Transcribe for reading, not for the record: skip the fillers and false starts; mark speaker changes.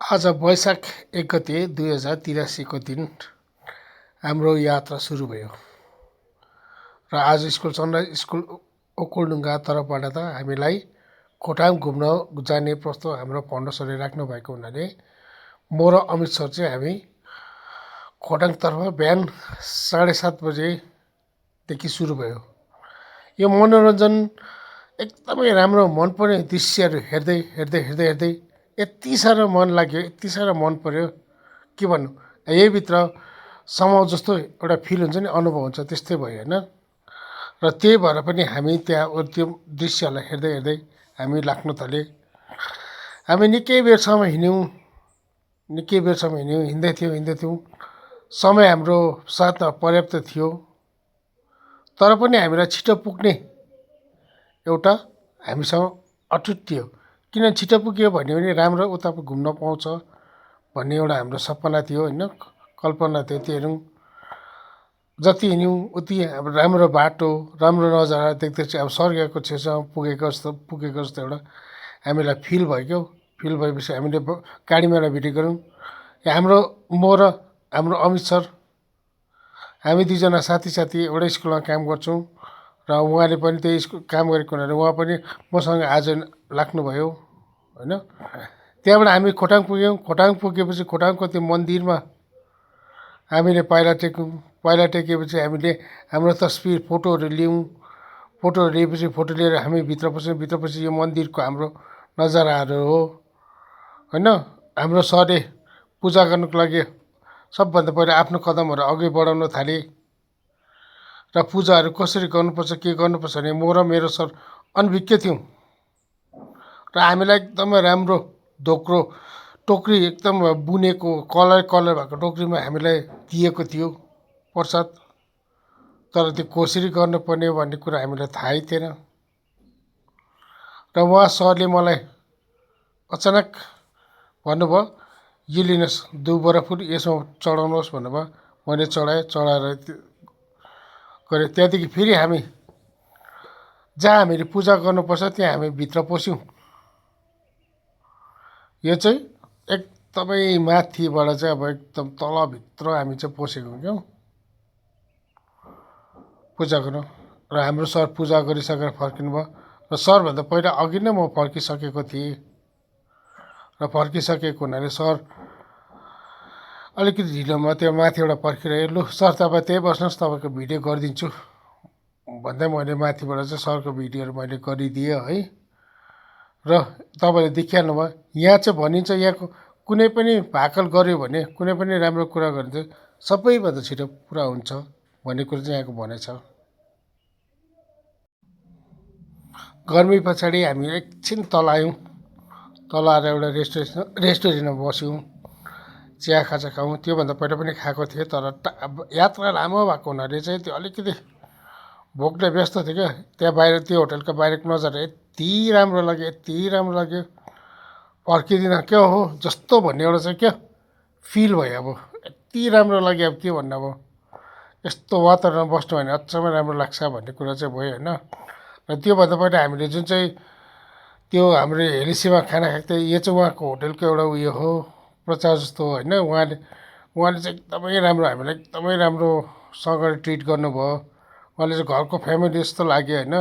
Speaker 1: आज वैशाख 1 गते 2083को दिन हाम्रो यात्रा सुरु भयो र आज स्कुल ओखलढुङ्गा तर्फबाट त हामीलाई खोटाङ घुम्न जाने प्रस्ताव हाम्रो फन्ड सरले राख्नु भएको हुनाले म र अमित सर चाहिँ हामी खोटाङतर्फ बिहान 7:30 बजेदेखि सुरु भयो। यो मनोरञ्जन एकदमै राम्रो मनपर्ने दृश्यहरू हेर्दै हेर्दै हेर्दै हेर्दै यति साह्रो मन लाग्यो, यति साह्रो मन पर्यो के भन्नु। यहीभित्र समाउ जस्तो एउटा फिल हुन्छ नि, अनुभव हुन्छ, त्यस्तै भयो होइन। र त्यही भएर पनि हामी त्यहाँ त्यो दृश्यलाई हेर्दै हेर्दै हामी लाग्न थाल्यौँ। हामी निकै बेरसम्म हिँड्यौँ, हिँड्दै थियौँ। समय हाम्रो साथमा पर्याप्त थियो, तर पनि हामीलाई छिटो पुग्ने एउटा हामीसँग अटुट थियो। किन छिटो पुग्यो भन्यो भने राम्रो उता घुम्न पाउँछ भन्ने एउटा हाम्रो सपना थियो होइन, कल्पना थियो। त्योहरू जति हिँड्यौँ उति हाम्रो राम्रो बाटो, राम्रो नजारा देख्दैछ। अब स्वर्गको छेउछाउ पुगेको जस्तो एउटा हामीलाई फिल भयो क्या। फिल भएपछि हामीले गाडीमा भिडियो गऱ्यौँ। हाम्रो म र हाम्रो अमित सर, हामी दुईजना साथी एउटै स्कुलमा काम गर्छौँ र उहाँले पनि त्यही स्कुल काम गरेको हुनाले उहाँ पनि मसँग आज लाग्नुभयो होइन। त्यहाँबाट हामी खोटाङ पुग्यौँ। खोटाङ पुगेपछि खोटाङको त्यो मन्दिरमा हामीले पाइला टेकेपछि हामीले हाम्रो तस्बिर फोटोहरू लियौँ। फोटोहरू लिएपछि फोटो लिएर हामी भित्र पस्यौँ। यो मन्दिरको हाम्रो नजाराहरू हो होइन। हाम्रो सरले पूजा गर्नुको लागि सबभन्दा पहिला आफ्नो कदमहरू अघि बढाउन थाले र पूजाहरू कसरी गर्नुपर्छ के गर्नुपर्छ भने म र मेरो सर अनभिज्ञ थियौँ। र हामीलाई एकदमै राम्रो टोकरी एकदम बुनेको कलर भएको टोकरीमा हामीलाई दिएको थियो प्रसाद। तर त्यो कसरी गर्नुपर्ने भन्ने कुरा हामीलाई थाहै थिएन। र उहाँ सरले मलाई अचानक भन्नुभयो, यो लिनुहोस् 2 बोरा फुल, यसमा चढाउनुहोस् भन्नुभयो। मैले चढाएर गरेँ। त्यहाँदेखि फेरि हामी जहाँ हामीले पूजा गर्नुपर्छ त्यहाँ हामी भित्र पस्यौँ। यो चाहिँ एकदमै माथिबाट चाहिँ अब एकदम तलभित्र हामी चाहिँ पसेको क्या पूजा गर्नु। र हाम्रो सर पूजा गरिसकेर फर्किनु भयो। र सरभन्दा पहिला अघि नै म फर्किसकेको थिएँ। र फर्किसकेको हुनाले सर अलिकति ढिलोमा त्यो माथिबाट पर्खिरह्यो। लु सर तपाईँ त्यही बस्नुहोस्, तपाईँको भिडियो गरिदिन्छु भन्दै मैले माथिबाट चाहिँ सरको भिडियोहरू मैले गरिदिएँ है। र तपाईँले देखिहाल्नु भयो, यहाँ चाहिँ भनिन्छ यहाँको कुनै पनि भाकल गऱ्यो भने, कुनै पनि राम्रो कुरा गऱ्यो भने सबैभन्दा छिटो पुरा हुन्छ भन्ने कुरो चाहिँ यहाँको भनाइ छ। गर्मी पछाडि हामी एकछिन तल आयौँ। तल आएर एउटा रेस्टुरेन्टमा बस्यौँ, चिया खाजा खायौँ। त्योभन्दा पहिला पनि खाएको थिएँ, तर यात्रा लामो भएको हुनाले चाहिँ त्यो अलिकति भोकले व्यस्त थियो क्या। त्यहाँ बाहिर त्यो होटलको बाहिरको नजारा यति राम्रो लाग्यो फर्किँदिन क्या हो जस्तो भन्ने एउटा चाहिँ क्या फिल भयो। अब यति राम्रो लाग्यो, अब के भन्नु। अब यस्तो वातावरणमा बस्नु भने अचम्मै राम्रो लाग्छ भन्ने कुरा चाहिँ भयो होइन। र त्योभन्दा पहिला हामीले जुन चाहिँ त्यो हाम्रो हेलिसीमा खाना खाएको थियो, यो चाहिँ उहाँको होटलको एउटा उयो हो, प्रचार जस्तो होइन। उहाँले चाहिँ एकदमै राम्रो, हामीलाई एकदमै राम्रोसँगले ट्रिट गर्नुभयो। उहाँले चाहिँ घरको फ्यामिली जस्तो लाग्यो होइन।